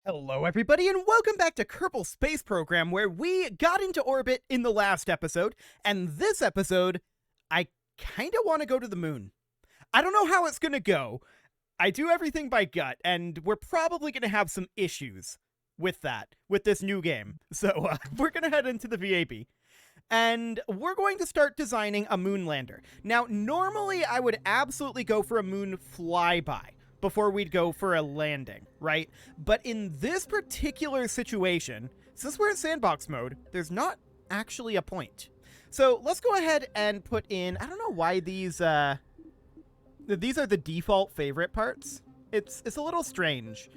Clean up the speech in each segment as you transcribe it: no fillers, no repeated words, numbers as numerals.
Hello everybody and welcome back to Kerbal Space Program, where we got into orbit in the last episode, and this episode, I kinda want to go to the moon. I don't know how it's gonna go. I do everything by gut, and we're probably gonna have some issues with that, with this new game. So we're gonna head into the VAB. And we're going to start designing a moon lander. Now, normally I would absolutely go for a moon flyby before we'd go for a landing, right? But in this particular situation, since we're in sandbox mode, there's not actually a point. So let's go ahead and put in, I don't know why these are the default favorite parts. It's a little strange.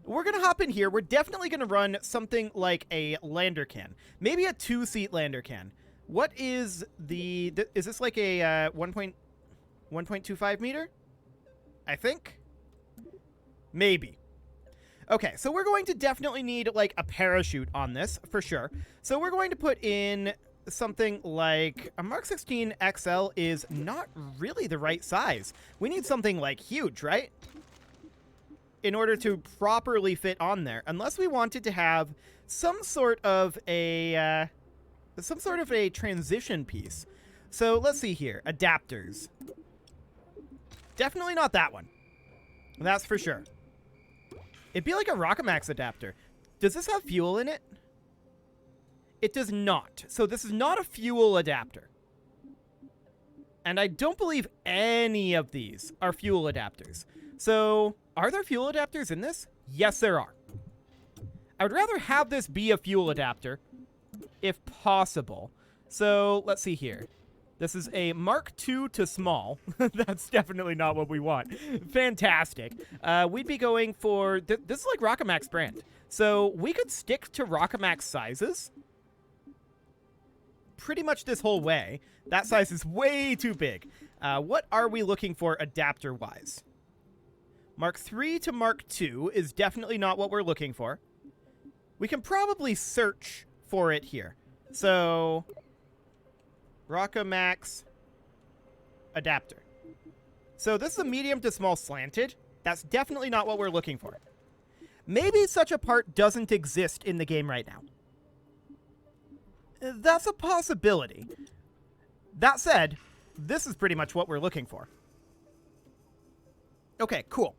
We're going to hop in here. We're definitely going to run something like a lander can. Maybe a 2-seat lander can. What is is this like a 1.25 meter? I think? Maybe. Okay, so we're going to definitely need like a parachute on this, for sure. So we're going to put in something like a Mark 16 XL is not really the right size. We need something like huge, right? In order to properly fit on there, unless we wanted to have some sort of a transition piece. So let's see here, adapters. Definitely not that one. That's for sure. It'd be like a Rockamax adapter. Does this have fuel in it? It does not. So this is not a fuel adapter. And I don't believe any of these are fuel adapters. So, are there fuel adapters in this? Yes, there are. I would rather have this be a fuel adapter, if possible. So, let's see here. This is a Mark II to small. That's definitely not what we want. Fantastic. We'd be going for... this is like Rockamax brand. So, we could stick to Rockamax sizes pretty much this whole way. That size is way too big. What are we looking for adapter-wise? Mark III to Mark II is definitely not what we're looking for. We can probably search for it here. So, Rockamax adapter. So this is a medium to small slanted. That's definitely not what we're looking for. Maybe such a part doesn't exist in the game right now. That's a possibility. That said, this is pretty much what we're looking for. Okay, cool.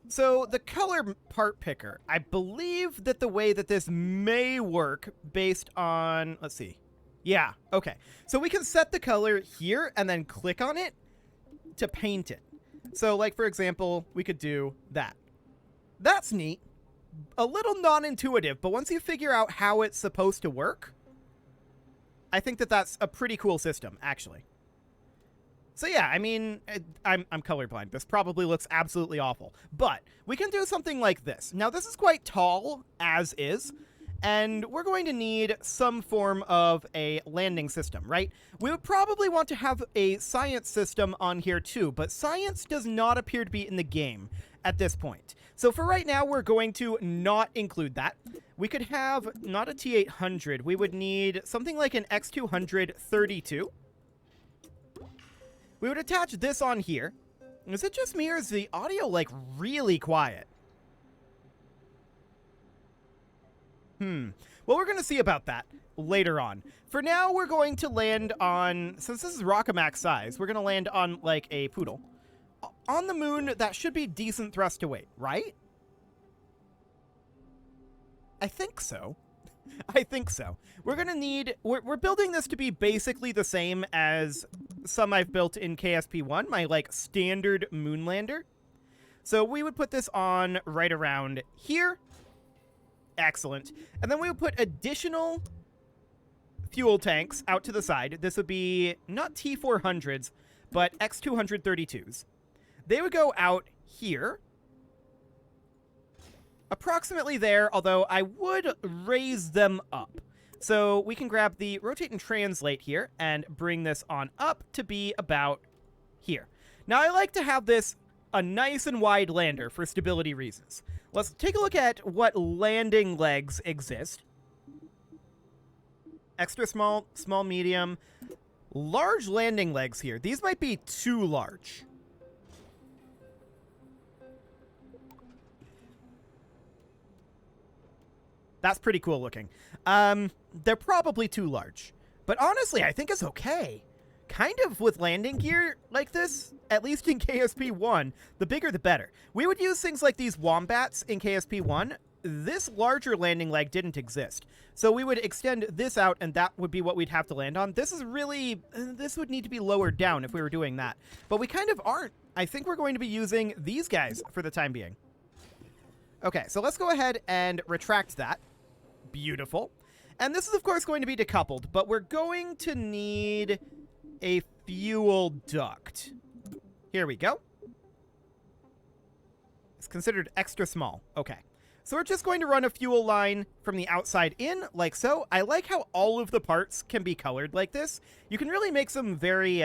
So the color part picker, I believe that the way that this may work based on, let's see. Yeah, okay. So we can set the color here and then click on it to paint it. So like, for example, we could do that. That's neat. A little non-intuitive, but once you figure out how it's supposed to work, I think that that's a pretty cool system, actually. So yeah, I mean, I'm colorblind. This probably looks absolutely awful. But we can do something like this. Now, this is quite tall, as is, and we're going to need some form of a landing system, right? We would probably want to have a science system on here too, but science does not appear to be in the game at this point. So for right now, we're going to not include that. We could have not a T800. We would need something like an X232. We would attach this on here. Is it just me or is the audio, like, really quiet? Well, we're going to see about that later on. For now, we're going to land on, since this is Rockamax size, we're going to land on, like, a poodle. On the moon, that should be decent thrust to weight, right? I think so. I think so. We're going to need... We're building this to be basically the same as some I've built in KSP1, my, like, standard moonlander. So we would put this on right around here. Excellent. And then we would put additional fuel tanks out to the side. This would be not T400s, but X232s. They would go out here. Approximately there, although I would raise them up. So we can grab the rotate and translate here and bring this on up to be about here. Now, I like to have this a nice and wide lander for stability reasons. Let's take a look at what landing legs exist. Extra small, small, medium. Large landing legs here. These might be too large. That's pretty cool looking. They're probably too large. But honestly, I think it's okay. Kind of with landing gear like this, at least in KSP 1, the bigger the better. We would use things like these wombats in KSP 1. This larger landing leg didn't exist. So we would extend this out, and that would be what we'd have to land on. This is really... this would need to be lowered down if we were doing that. But we kind of aren't. I think we're going to be using these guys for the time being. Okay, so let's go ahead and retract that. Beautiful. And this is, of course, going to be decoupled, but we're going to need a fuel duct. Here we go. It's considered extra small. Okay. So we're just going to run a fuel line from the outside in, like so. I like how all of the parts can be colored like this. You can really make some very,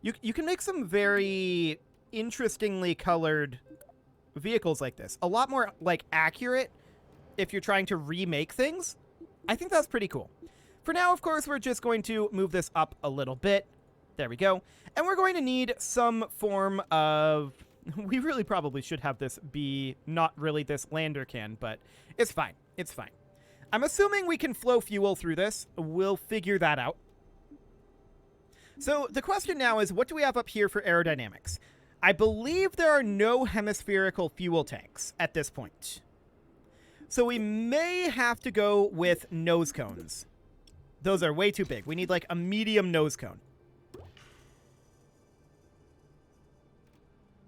you can make some very interestingly colored vehicles like this. A lot more, like, accurate if you're trying to remake things. I think that's pretty cool. For now, of course, we're just going to move this up a little bit. There we go. And we're going to need some form of... we really probably should have this be not really this lander can, but it's fine. It's fine. I'm assuming we can flow fuel through this. We'll figure that out. So the question now is, what do we have up here for aerodynamics? I believe there are no hemispherical fuel tanks at this point. So we may have to go with nose cones. Those are way too big. We need like a medium nose cone.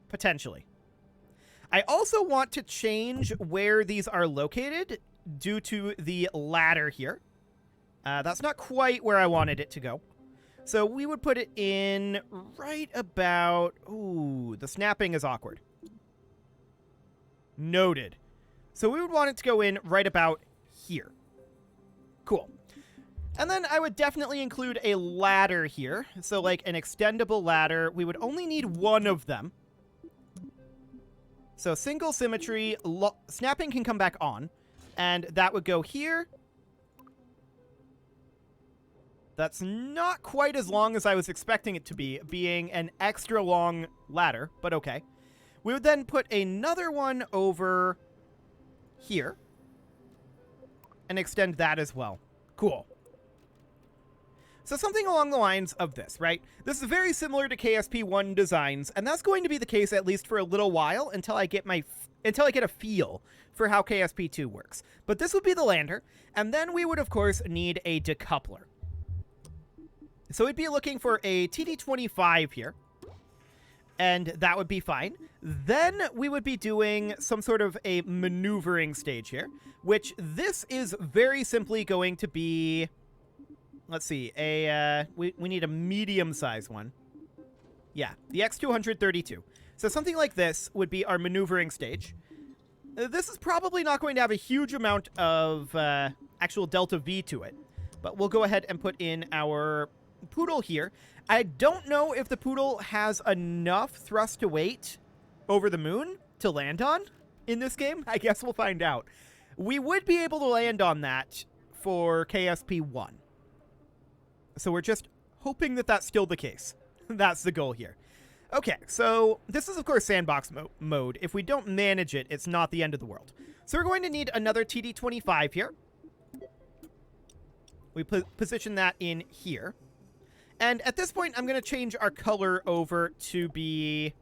Potentially. I also want to change where these are located due to the ladder here. That's not quite where I wanted it to go. So we would put it in right about... ooh, the snapping is awkward. Noted. So we would want it to go in right about here. Cool. And then I would definitely include a ladder here. So like an extendable ladder. We would only need one of them. So single symmetry, snapping can come back on. And that would go here. That's not quite as long as I was expecting it to be, being an extra long ladder, but okay. We would then put another one over here and extend that as well. Cool. So something along the lines of this, right? This is very similar to KSP1 designs, and that's going to be the case at least for a little while until I get a feel for how KSP2 works. But this would be the lander, and then we would of course need a decoupler. So we'd be looking for a TD25 here, and that would be fine. Then we would be doing some sort of a maneuvering stage here, which this is very simply going to be, let's see, we need a medium-sized one. Yeah, the X232. So something like this would be our maneuvering stage. This is probably not going to have a huge amount of actual delta V to it, but we'll go ahead and put in our Poodle here. I don't know if the Poodle has enough thrust to weight over the moon to land on in this game. I guess we'll find out. We would be able to land on that for KSP1. So we're just hoping that that's still the case. That's the goal here. Okay, so this is, of course, sandbox mode. If we don't manage it, it's not the end of the world. So we're going to need another TD25 here. We position that in here. And at this point, I'm going to change our color over to be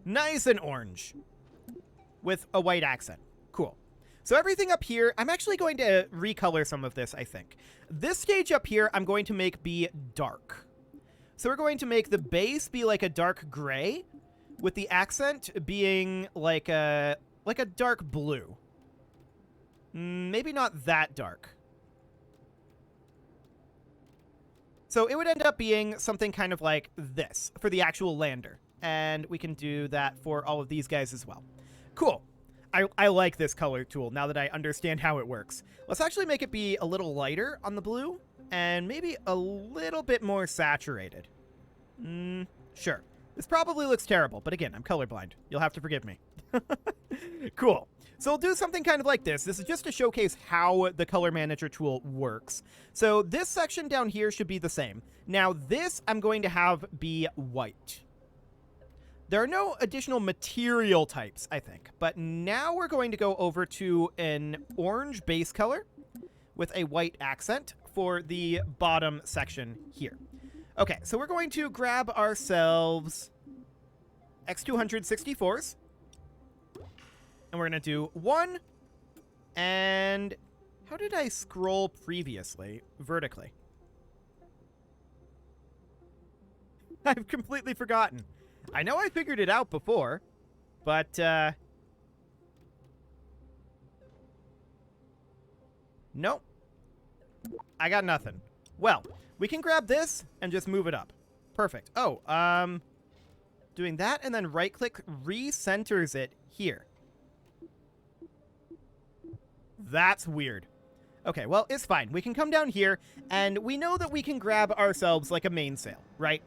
nice and orange with a white accent. Cool. So everything up here, I'm actually going to recolor some of this, I think. This stage up here, I'm going to make be dark. So we're going to make the base be like a dark gray, with the accent being like a dark blue. Maybe not that dark. So it would end up being something kind of like this for the actual lander. And we can do that for all of these guys as well. Cool. I like this color tool now that I understand how it works. Let's actually make it be a little lighter on the blue and maybe a little bit more saturated. Sure. This probably looks terrible, but again, I'm colorblind. You'll have to forgive me. Cool. So we'll do something kind of like this. This is just to showcase how the color manager tool works. So this section down here should be the same. Now this I'm going to have be white. There are no additional material types, I think. But now we're going to go over to an orange base color with a white accent for the bottom section here. Okay, so we're going to grab ourselves X264s. And we're going to do 1. And how did I scroll previously vertically? I've completely forgotten. I know I figured it out before, but nope. I got nothing. Well, we can grab this and just move it up. Perfect. Oh, doing that and then right-click recenters it here. That's weird. Okay, well, it's fine. We can come down here, and we know that we can grab ourselves like a mainsail, right?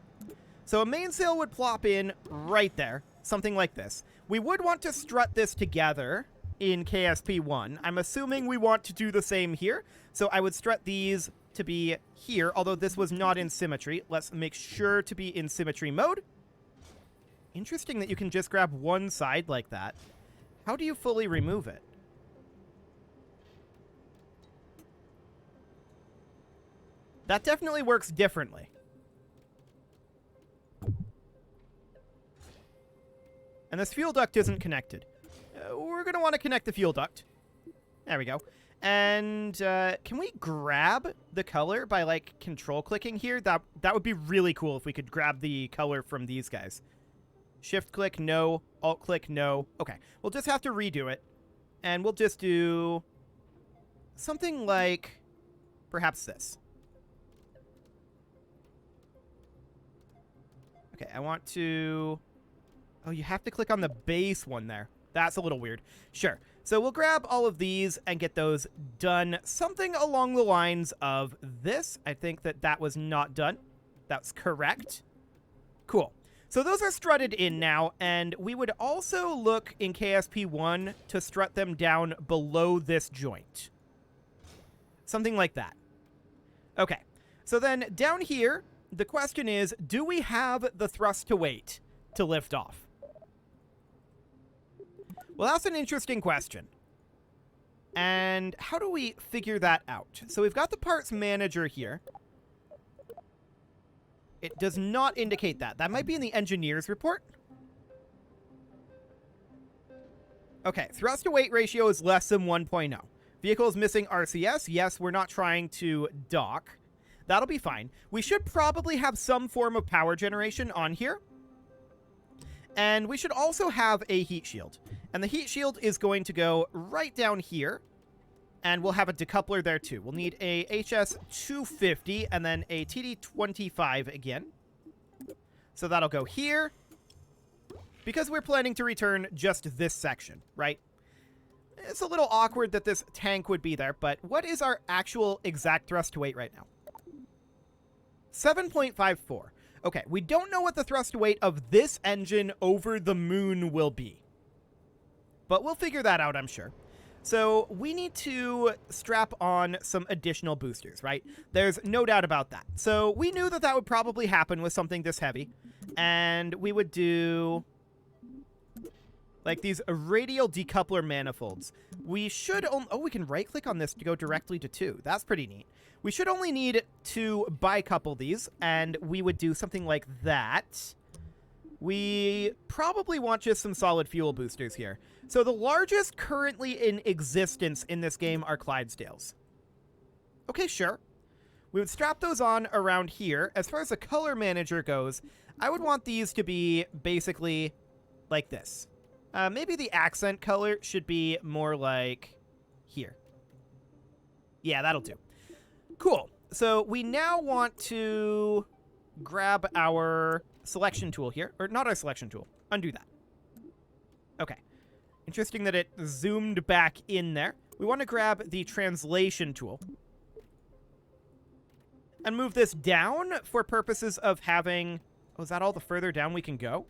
So a mainsail would plop in right there, something like this. We would want to strut this together in KSP1. I'm assuming we want to do the same here, so I would strut these to be here, although this was not in symmetry. Let's make sure to be in symmetry mode. Interesting that you can just grab one side like that. How do you fully remove it? That definitely works differently. And this fuel duct isn't connected. We're going to want to connect the fuel duct. There we go. And can we grab the color by, like, control clicking here? That would be really cool if we could grab the color from these guys. Shift click, no. Alt click, no. Okay, we'll just have to redo it. And we'll just do something like perhaps this. Okay, I want to... Oh, you have to click on the base one there. That's a little weird. Sure. So we'll grab all of these and get those done. Something along the lines of this. I think that was not done. That's correct. Cool. So those are strutted in now, and we would also look in KSP1 to strut them down below this joint. Something like that. Okay. So then down here, the question is, do we have the thrust to weight to lift off? Well, that's an interesting question. And how do we figure that out? So we've got the parts manager here. It does not indicate that. That might be in the engineer's report. Okay, thrust to weight ratio is less than 1.0. Vehicle is missing RCS. Yes, we're not trying to dock. That'll be fine. We should probably have some form of power generation on here. And we should also have a heat shield. And the heat shield is going to go right down here. And we'll have a decoupler there too. We'll need a HS250 and then a TD25 again. So that'll go here. Because we're planning to return just this section, right? It's a little awkward that this tank would be there, but what is our actual exact thrust to weight right now? 7.54. Okay, we don't know what the thrust to weight of this engine over the moon will be. But we'll figure that out, I'm sure. So we need to strap on some additional boosters, right? There's no doubt about that. So we knew that that would probably happen with something this heavy. And we would do like these radial decoupler manifolds. We should... Oh, we can right-click on this to go directly to 2. That's pretty neat. We should only need to bicouple these, and we would do something like that. We probably want just some solid fuel boosters here. So the largest currently in existence in this game are Clydesdales. Okay, sure. We would strap those on around here. As far as the color manager goes, I would want these to be basically like this. Maybe the accent color should be more like here. Yeah, that'll do. Cool. So we now want to grab our selection tool here. Or not our selection tool. Undo that. Okay. Interesting that it zoomed back in there. We want to grab the translation tool. And move this down for purposes of having... Oh, is that all the further down we can go?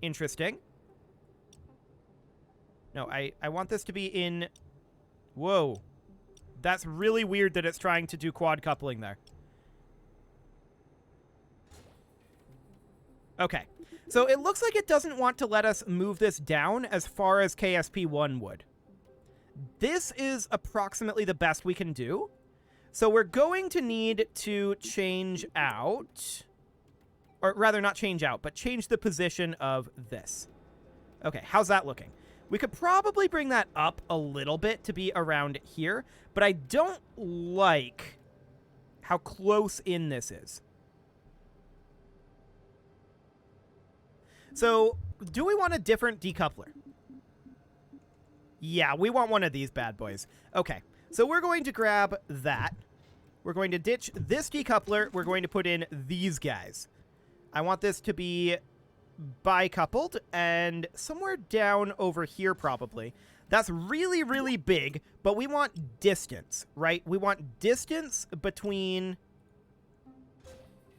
Interesting. No, I want this to be in... Whoa. That's really weird that it's trying to do quad coupling there. Okay. So it looks like it doesn't want to let us move this down as far as KSP-1 would. This is approximately the best we can do. So we're going to need to change out, or rather not change out, but change the position of this. Okay, how's that looking? We could probably bring that up a little bit to be around here, but I don't like how close in this is. So, do we want a different decoupler? Yeah, we want one of these bad boys. Okay, so we're going to grab that. We're going to ditch this decoupler. We're going to put in these guys. I want this to be bicoupled and somewhere down over here probably. That's really, really big, but we want distance, right? We want distance between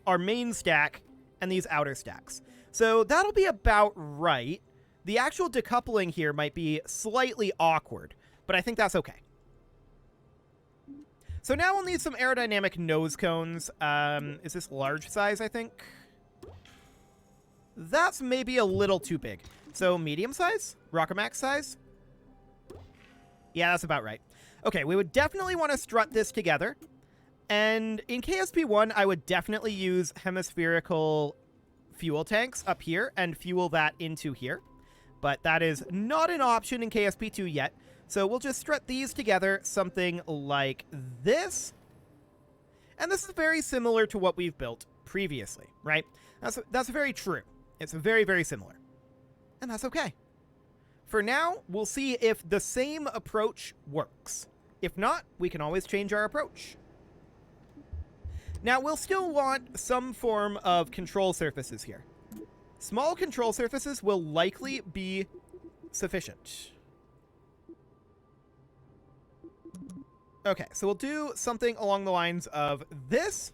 our main stack and these outer stacks. So that'll be about right. The actual decoupling here might be slightly awkward, but I think that's okay. So now we'll need some aerodynamic nose cones. Is this large size, I think? That's maybe a little too big. So medium size? Rocket Max size? Yeah, that's about right. Okay, we would definitely want to strut this together. And in KSP-1, I would definitely use hemispherical fuel tanks up here and fuel that into here. But that is not an option in KSP-2 yet. So we'll just strut these together, something like this. And this is very similar to what we've built previously, right? That's very true. It's very, very similar. And that's okay. For now, we'll see if the same approach works. If not, we can always change our approach. Now, we'll still want some form of control surfaces here. Small control surfaces will likely be sufficient. Okay, so we'll do something along the lines of this.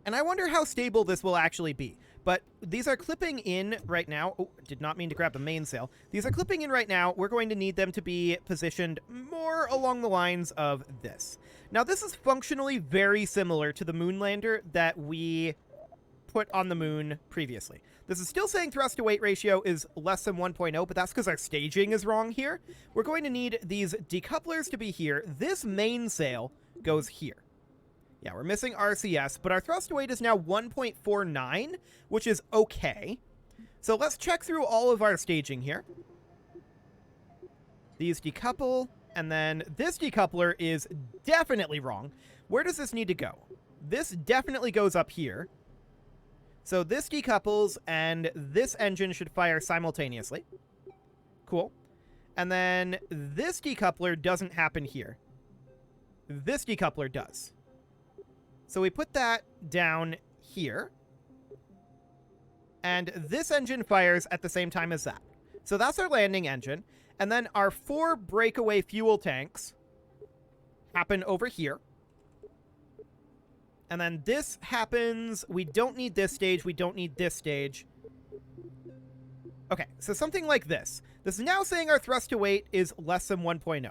And I wonder how stable this will actually be. But these are clipping in right now. Oh, did not mean to grab the mainsail. These are clipping in right now. We're going to need them to be positioned more along the lines of this. Now, this is functionally very similar to the Moonlander that we put on the moon previously. This is still saying thrust-to-weight ratio is less than 1.0, but that's because our staging is wrong here. We're going to need these decouplers to be here. This mainsail goes here. Yeah, we're missing RCS, but our thrust to weight is now 1.49, which is okay. So let's check through all of our staging here. These decouple, and then this decoupler is definitely wrong. Where does this need to go? This definitely goes up here. So this decouples, and this engine should fire simultaneously. Cool. And then this decoupler doesn't happen here. This decoupler does. So we put that down here. And this engine fires at the same time as that. So that's our landing engine. And then our 4 breakaway fuel tanks happen over here. And then this happens. We don't need this stage. We don't need this stage. Okay, so something like this. This is now saying our thrust to weight is less than 1.0.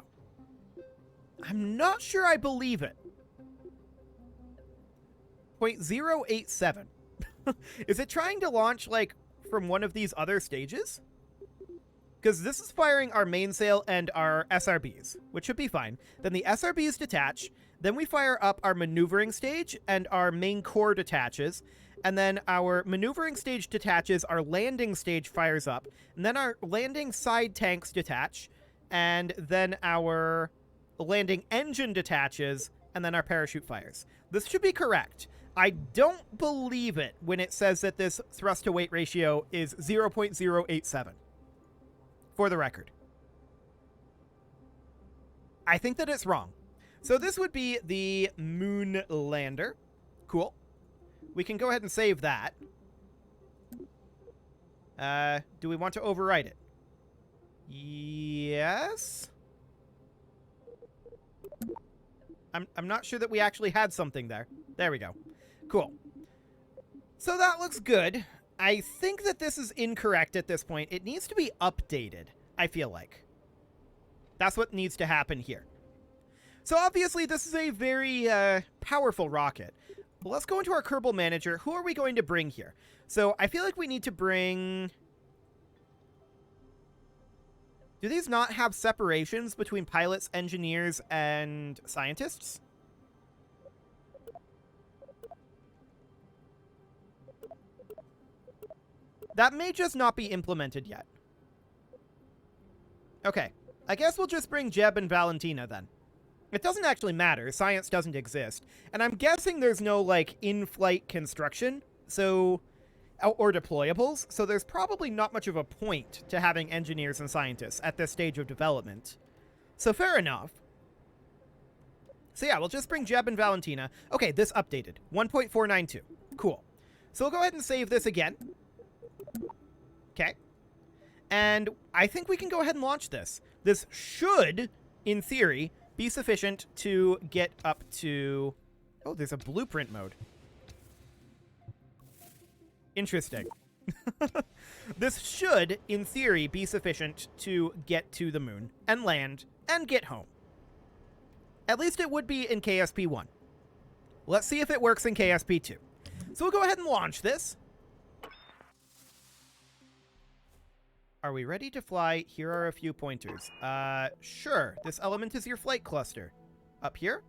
I'm not sure I believe it. 0.087. Is it trying to launch, like, from one of these other stages? Because this is firing our mainsail and our SRBs, which should be fine. Then the SRBs detach. Then we fire up our maneuvering stage, and our main core detaches. And then our maneuvering stage detaches, our landing stage fires up. And then our landing side tanks detach. And then our landing engine detaches, and then our parachute fires. This should be correct. I don't believe it when it says that this thrust-to-weight ratio is 0.087. For the record. I think that it's wrong. So this would be the Moonlander. Cool. We can go ahead and save that. Do we want to overwrite it? Yes. I'm not sure that we actually had something there. There we go. Cool. So that looks good. I think that this is incorrect at this point. It needs to be updated, I feel like. That's what needs to happen here. So obviously this is a very powerful rocket. let's go into our Kerbal manager. Who are we going to bring here? So I feel like we need to bring... Do these not have separations between pilots, engineers, and scientists? That may just not be implemented yet. Okay, I guess we'll just bring Jeb and Valentina then. It doesn't actually matter, science doesn't exist. And I'm guessing there's no, like, in-flight construction, so... or deployables, so there's probably not much of a point to having engineers and scientists at this stage of development. So fair enough. So yeah, we'll just bring Jeb and Valentina. Okay, this updated. 1.492. Cool. So we'll go ahead and save this again. Okay. And I think we can go ahead and launch this. This should, in theory, be sufficient to get up to... Oh, there's a blueprint mode. Interesting. This should, in theory, be sufficient to get to the moon and land and get home. At least it would be in KSP-1. Let's see if it works in KSP-2. So we'll go ahead and launch this. Are we ready to fly? Here are a few pointers. Sure. This element is your flight cluster. Up here?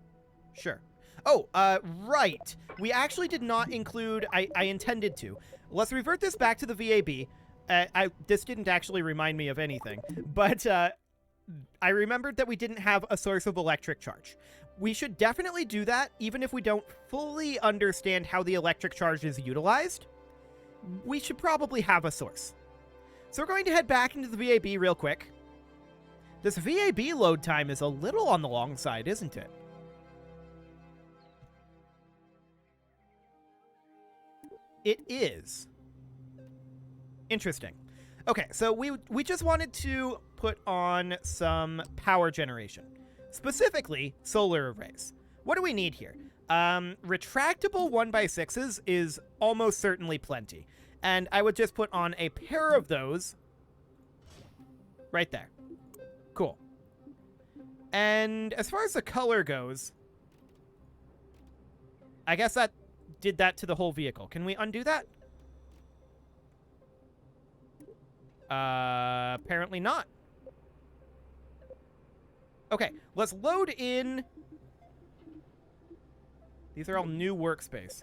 Sure. Oh, right. We actually did not include... I intended to. Let's revert this back to the VAB. This didn't actually remind me of anything, but I remembered that we didn't have a source of electric charge. We should definitely do that, even if we don't fully understand how the electric charge is utilized. We should probably have a source. So we're going to head back into the VAB real quick. This VAB load time is a little on the long side, isn't it? It is. Interesting. Okay, so we just wanted to put on some power generation. Specifically, solar arrays. What do we need here? Retractable 1x6s is almost certainly plenty. And I would just put on a pair of those right there. Cool. And as far as the color goes, I guess that did that to the whole vehicle. Can we undo that? Apparently not. Okay, let's load in. These are all new workspace.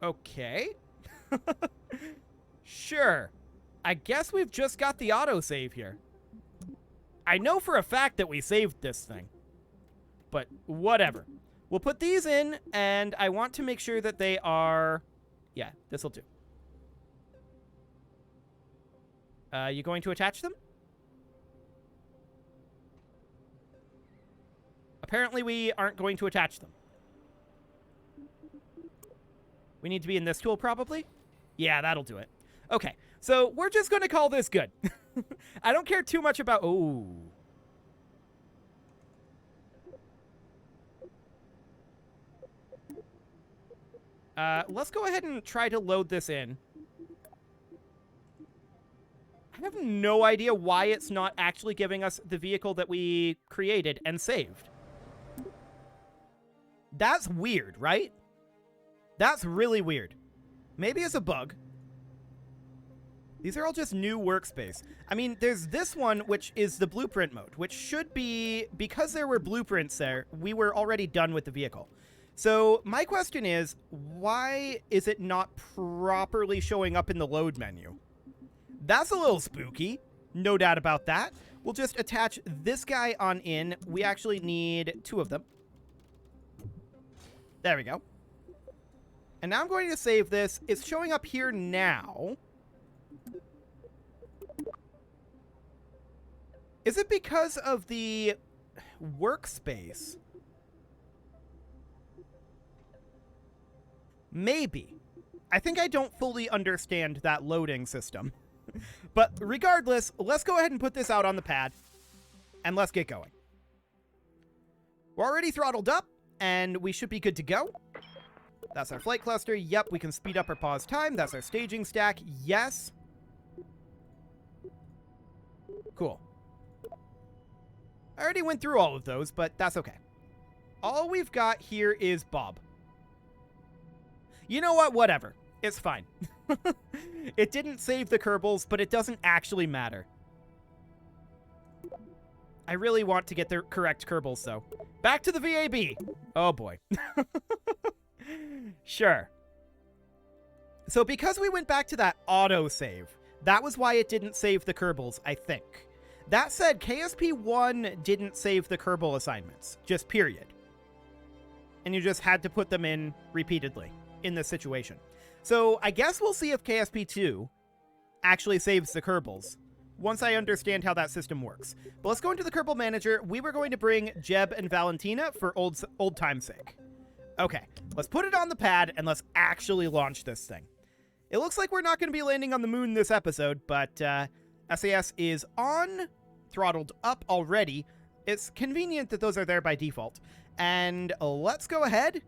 Okay. Sure. I guess we've just got the autosave here. I know for a fact that we saved this thing. But whatever. We'll put these in, and I want to make sure that they are... Yeah, this'll do. You going to attach them? Apparently we aren't going to attach them. We need to be in this tool, probably? Yeah, that'll do it. Okay, so we're just going to call this good. I don't care too much about... Oh. Let's go ahead and try to load this in. I have no idea why it's not actually giving us the vehicle that we created and saved. That's weird, right? That's really weird. Maybe it's a bug. These are all just new workspace. I mean, there's this one, which is the blueprint mode, which should be, because there were blueprints there, we were already done with the vehicle. So my question is, why is it not properly showing up in the load menu? That's a little spooky. No doubt about that. We'll just attach this guy on in. We actually need 2 of them. There we go. And now I'm going to save this. It's showing up here now. Is it because of the workspace? Maybe. I think I don't fully understand that loading system. But regardless, let's go ahead and put this out on the pad. And let's get going. We're already throttled up, and we should be good to go. That's our flight cluster. Yep, we can speed up our pause time. That's our staging stack. Yes. Cool. I already went through all of those, but that's okay. All we've got here is Bob. You know what? Whatever. It's fine. It didn't save the Kerbals, but it doesn't actually matter. I really want to get the correct Kerbals, though. Back to the VAB. Oh, boy. Sure. So because we went back to that autosave, that was why it didn't save the Kerbals, I think. That said, KSP1 didn't save the Kerbal assignments, just period. And you just had to put them in repeatedly in this situation. So I guess we'll see if KSP2 actually saves the Kerbals once I understand how that system works. But let's go into the Kerbal Manager. We were going to bring Jeb and Valentina for old time's sake. Okay, let's put it on the pad and let's actually launch this thing. It looks like we're not going to be landing on the moon this episode, but SAS is on, throttled up already. It's convenient that those are there by default. And let's go ahead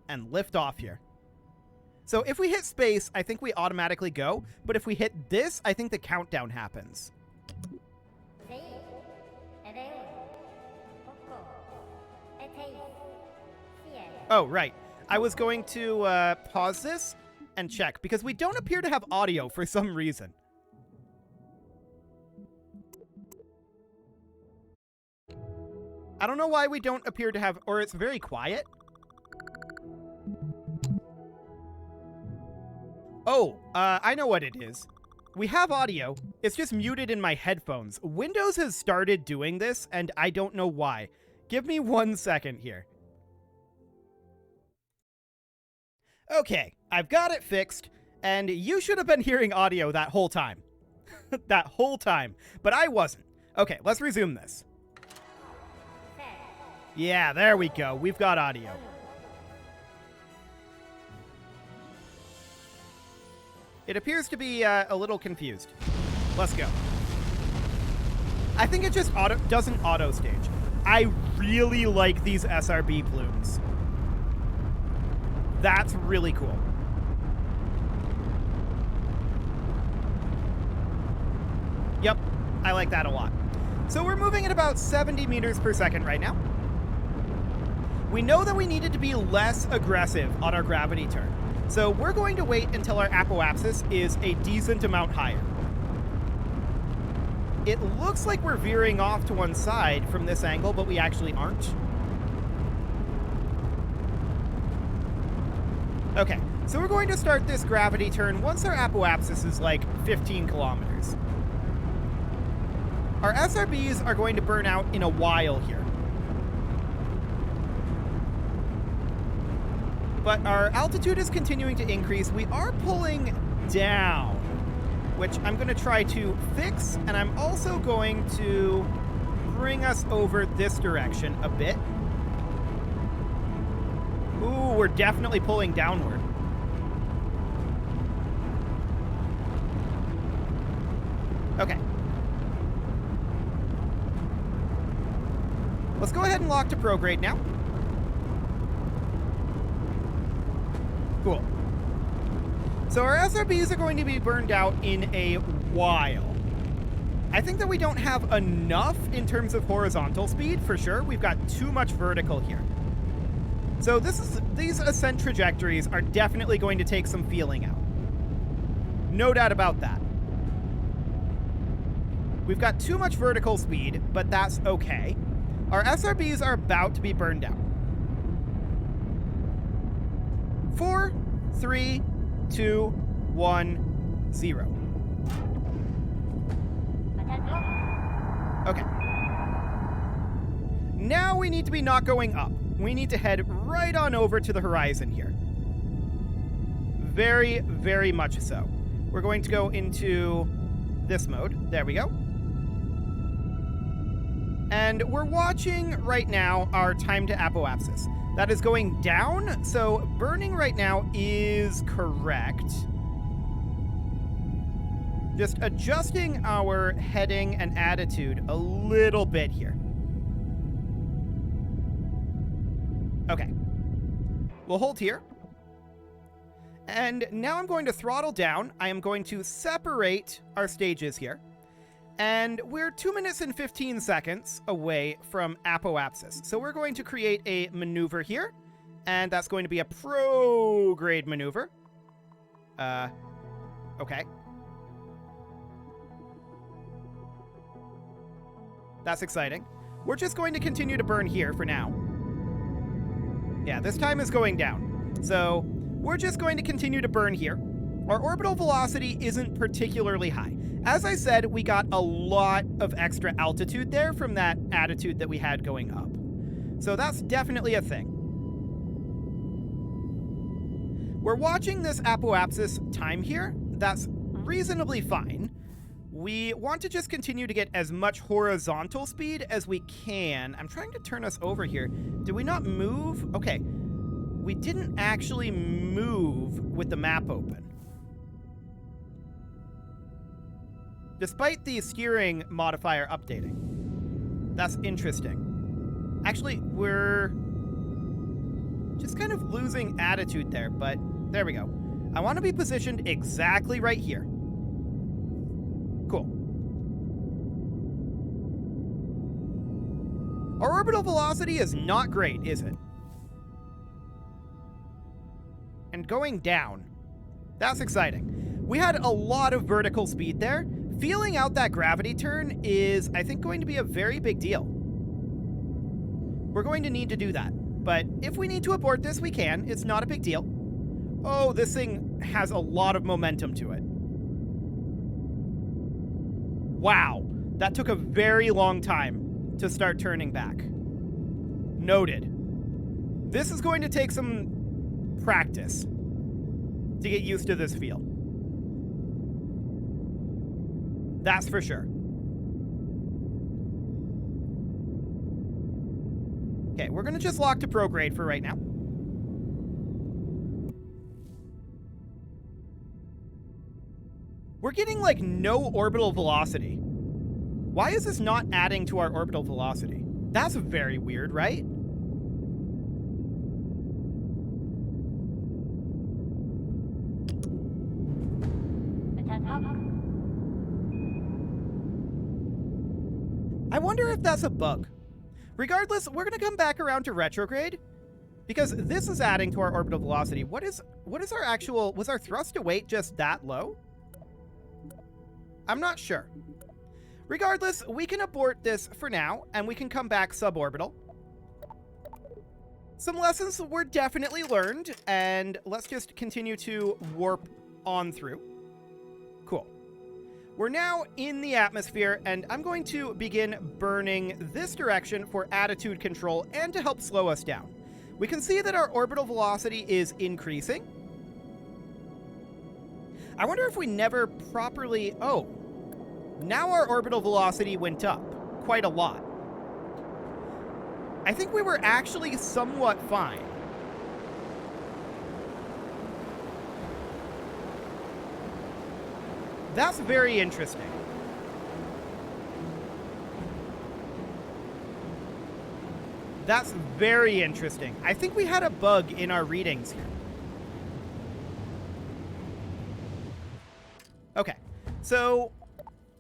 and lift off here. So if we hit space, I think we automatically go. But if we hit this, I think the countdown happens. Oh, right. I was going to pause this and check, because we don't appear to have audio for some reason. I don't know why we don't appear to have, or it's very quiet. Oh, I know what it is. We have audio. It's just muted in my headphones. Windows has started doing this, and I don't know why. Give me 1 second here. Okay, I've got it fixed, and you should have been hearing audio that whole time. That whole time. But I wasn't. Okay, let's resume this. Yeah, there we go. We've got audio. It appears to be a little confused. Let's go. I think it just doesn't auto-stage. I really like these SRB plumes. That's really cool. Yep, I like that a lot. So we're moving at about 70 meters per second right now. We know that we needed to be less aggressive on our gravity turn. So we're going to wait until our apoapsis is a decent amount higher. It looks like we're veering off to one side from this angle, but we actually aren't. Okay, so we're going to start this gravity turn once our apoapsis is like 15 kilometers. Our SRBs are going to burn out in a while here. But our altitude is continuing to increase. We are pulling down, which I'm going to try to fix, and I'm also going to bring us over this direction a bit. Ooh, we're definitely pulling downward. Okay. Let's go ahead and lock to prograde now. Cool. So our SRBs are going to be burned out in a while. I think that we don't have enough in terms of horizontal speed, for sure. We've got too much vertical here. So these ascent trajectories are definitely going to take some feeling out. No doubt about that. We've got too much vertical speed, but that's okay. Our SRBs are about to be burned out. 4, 3, 2, 1, 0. Okay. Now we need to be not going up. We need to head right on over to the horizon here. Very, very much so. We're going to go into this mode. There we go. And we're watching right now our time to apoapsis. That is going down, so burning right now is correct. Just adjusting our heading and attitude a little bit here. Okay. We'll hold here. And now I'm going to throttle down. I am going to separate our stages here. And we're 2 minutes and 15 seconds away from apoapsis. So we're going to create a maneuver here, and that's going to be a prograde maneuver. Okay. That's exciting. We're just going to continue to burn here for now. Yeah, this time is going down. So we're just going to continue to burn here. Our orbital velocity isn't particularly high. As I said, we got a lot of extra altitude there from that attitude that we had going up. So that's definitely a thing. We're watching this apoapsis time here. That's reasonably fine. We want to just continue to get as much horizontal speed as we can. I'm trying to turn us over here. Did we not move? Okay. We didn't actually move with the map open. Despite the steering modifier updating. That's interesting. Actually, we're just kind of losing attitude there, but there we go. I want to be positioned exactly right here. Cool. Our orbital velocity is not great, is it? And going down. That's exciting. We had a lot of vertical speed there. Feeling out that gravity turn is, I think, going to be a very big deal. We're going to need to do that. But if we need to abort this, we can. It's not a big deal. Oh, this thing has a lot of momentum to it. Wow. That took a very long time to start turning back. Noted. This is going to take some practice to get used to this feel. That's for sure. Okay, we're going to just lock to prograde for right now. We're getting, like, no orbital velocity. Why is this not adding to our orbital velocity? That's very weird, right? I wonder if that's a bug. Regardless, we're going to come back around to retrograde because this is adding to our orbital velocity. What is our actual... Was our thrust to weight just that low? I'm not sure. Regardless, we can abort this for now, and we can come back suborbital. Some lessons were definitely learned, and let's just continue to warp on through. Cool. We're now in the atmosphere, and I'm going to begin burning this direction for attitude control and to help slow us down. We can see that our orbital velocity is increasing. I wonder if we never properly... Oh, now our orbital velocity went up quite a lot. I think we were actually somewhat fine. That's very interesting. That's very interesting. I think we had a bug in our readings here. Okay, so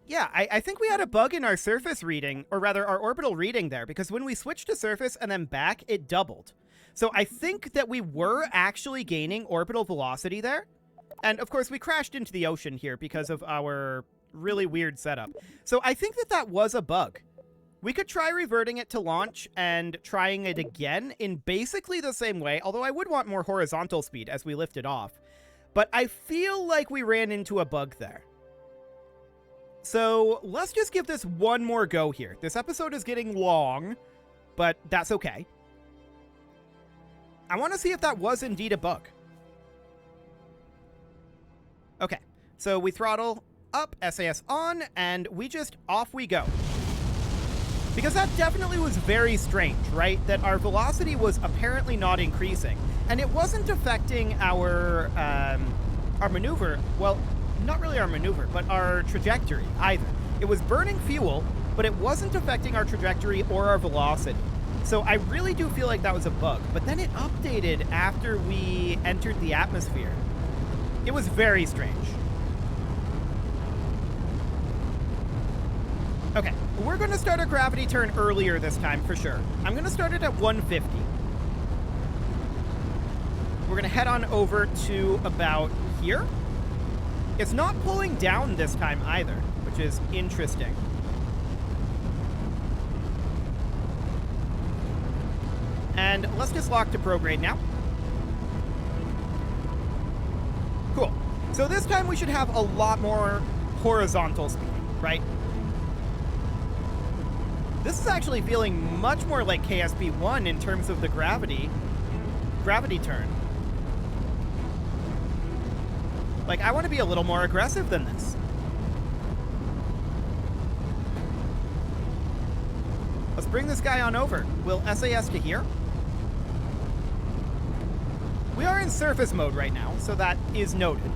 yeah, I think we had a bug in our surface reading, or rather our orbital reading there, because when we switched to surface and then back, it doubled. So I think that we were actually gaining orbital velocity there. And of course, we crashed into the ocean here because of our really weird setup. So I think that that was a bug. We could try reverting it to launch and trying it again in basically the same way, although I would want more horizontal speed as we lift it off. But I feel like we ran into a bug there. So let's just give this one more go here. This episode is getting long, but that's okay. I want to see if that was indeed a bug. Okay, so we throttle up, SAS on, and we just off we go. Because that definitely was very strange, right? That our velocity was apparently not increasing, and it wasn't affecting our maneuver. Well, not really our maneuver, but our trajectory either. It was burning fuel, but it wasn't affecting our trajectory or our velocity. So I really do feel like that was a bug. But then it updated after we entered the atmosphere. It was very strange. Okay, we're going to start our gravity turn earlier this time for sure. I'm going to start it at 150. We're going to head on over to about here. It's not pulling down this time either, which is interesting. And let's just lock to prograde now. Cool. So this time we should have a lot more horizontal speed, right? This is actually feeling much more like KSP1 in terms of the gravity turn. Like, I want to be a little more aggressive than this. Let's bring this guy on over. We'll SAS to here. We are in surface mode right now, so that is noted.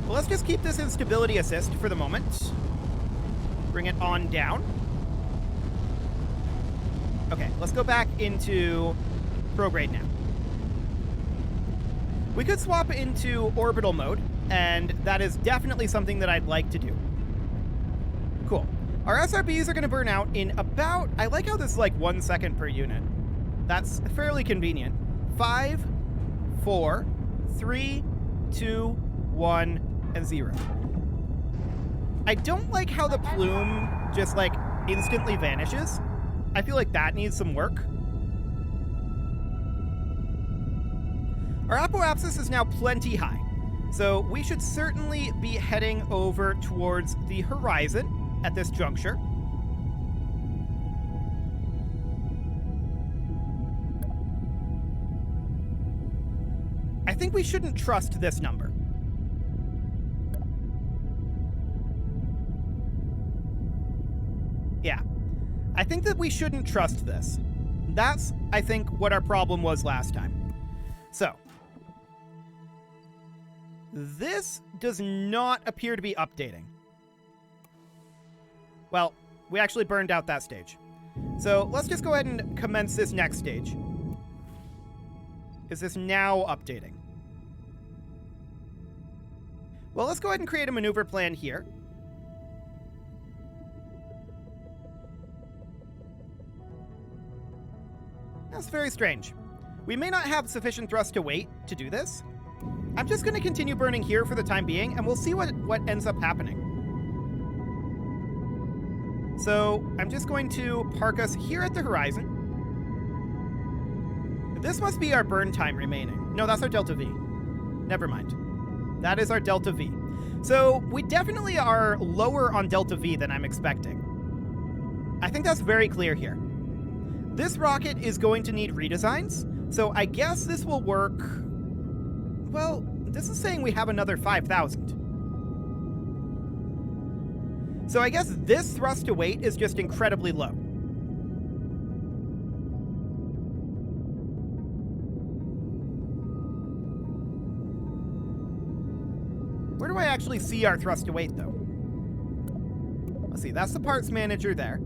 Well, let's just keep this in stability assist for the moment. Bring it on down. Okay, let's go back into prograde now. We could swap into orbital mode, and that is definitely something that I'd like to do. Cool. Our SRBs are going to burn out in about... I like how this is like 1 second per unit. That's fairly convenient. 5, 4, 3, 2, 1, and 0. I don't like how the plume just, like, instantly vanishes. I feel like that needs some work. Our apoapsis is now plenty high, so we should certainly be heading over towards the horizon at this juncture. I think we shouldn't trust this number. Yeah. I think that we shouldn't trust this. That's, I think, what our problem was last time. So, this does not appear to be updating. Well, we actually burned out that stage. So, let's just go ahead and commence this next stage. Is this now updating? Well, let's go ahead and create a maneuver plan here. That's very strange. We may not have sufficient thrust to weight to do this. I'm just going to continue burning here for the time being, and we'll see what ends up happening. So I'm just going to park us here at the horizon. This must be our burn time remaining. No, that's our delta V. Never mind. That is our delta V. So we definitely are lower on delta V than I'm expecting. I think that's very clear here. This rocket is going to need redesigns, so I guess this will work... Well, this is saying we have another 5,000. So I guess this thrust to weight is just incredibly low. Where do I actually see our thrust to weight, though? Let's see, that's the parts manager there.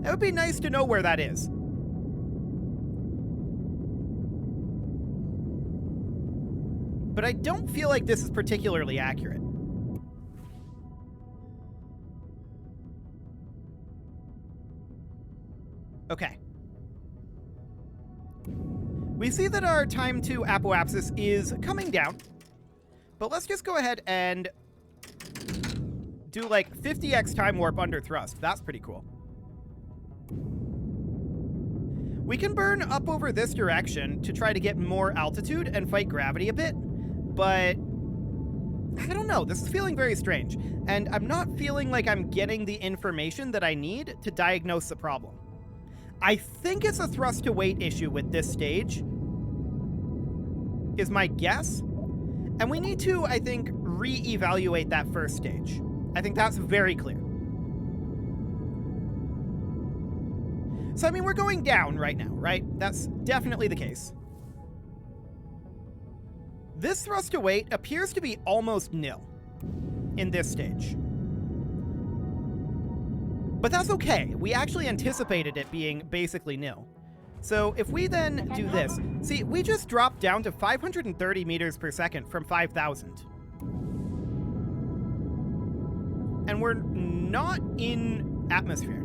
It would be nice to know where that is. But I don't feel like this is particularly accurate. Okay. We see that our time to apoapsis is coming down. But let's just go ahead and do like 50x time warp under thrust. That's pretty cool. We can burn up over this direction to try to get more altitude and fight gravity a bit, but I don't know. This is feeling very strange, and I'm not feeling like I'm getting the information that I need to diagnose the problem. I think it's a thrust to weight issue with this stage, is my guess, and we need to, I think, re-evaluate that first stage. I think that's very clear. So, I mean, we're going down right now, right? That's definitely the case. This thrust to weight appears to be almost nil in this stage. But that's okay. We actually anticipated it being basically nil. So if we then do this, see, we just dropped down to 530 meters per second from 5,000. And we're not in atmosphere.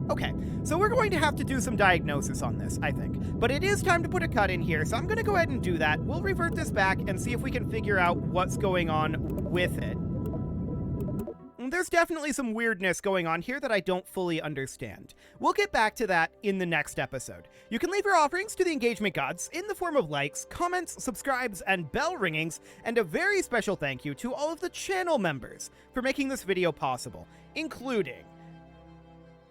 Okay, so we're going to have to do some diagnosis on this, I think. But it is time to put a cut in here, so I'm going to go ahead and do that. We'll revert this back and see if we can figure out what's going on with it. There's definitely some weirdness going on here that I don't fully understand. We'll get back to that in the next episode. You can leave your offerings to the engagement gods in the form of likes, comments, subscribes, and bell ringings, and a very special thank you to all of the channel members for making this video possible, including...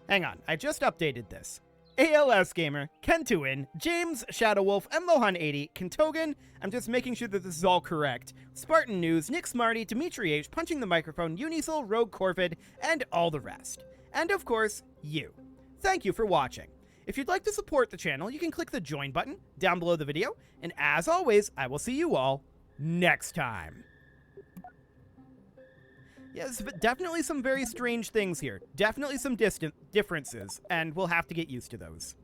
Hang on, I just updated this. ALS Gamer, Kentuin, James, Shadowwolf, and Lohan80, Kentogan, I'm just making sure that this is all correct, Spartan News, Nick Smarty, Dimitri H, Punching the Microphone, Unisil, Rogue Corvid, and all the rest. And of course, you. Thank you for watching. If you'd like to support the channel, you can click the join button down below the video, and as always, I will see you all next time. Yes, but definitely some very strange things here. Definitely some differences, and we'll have to get used to those.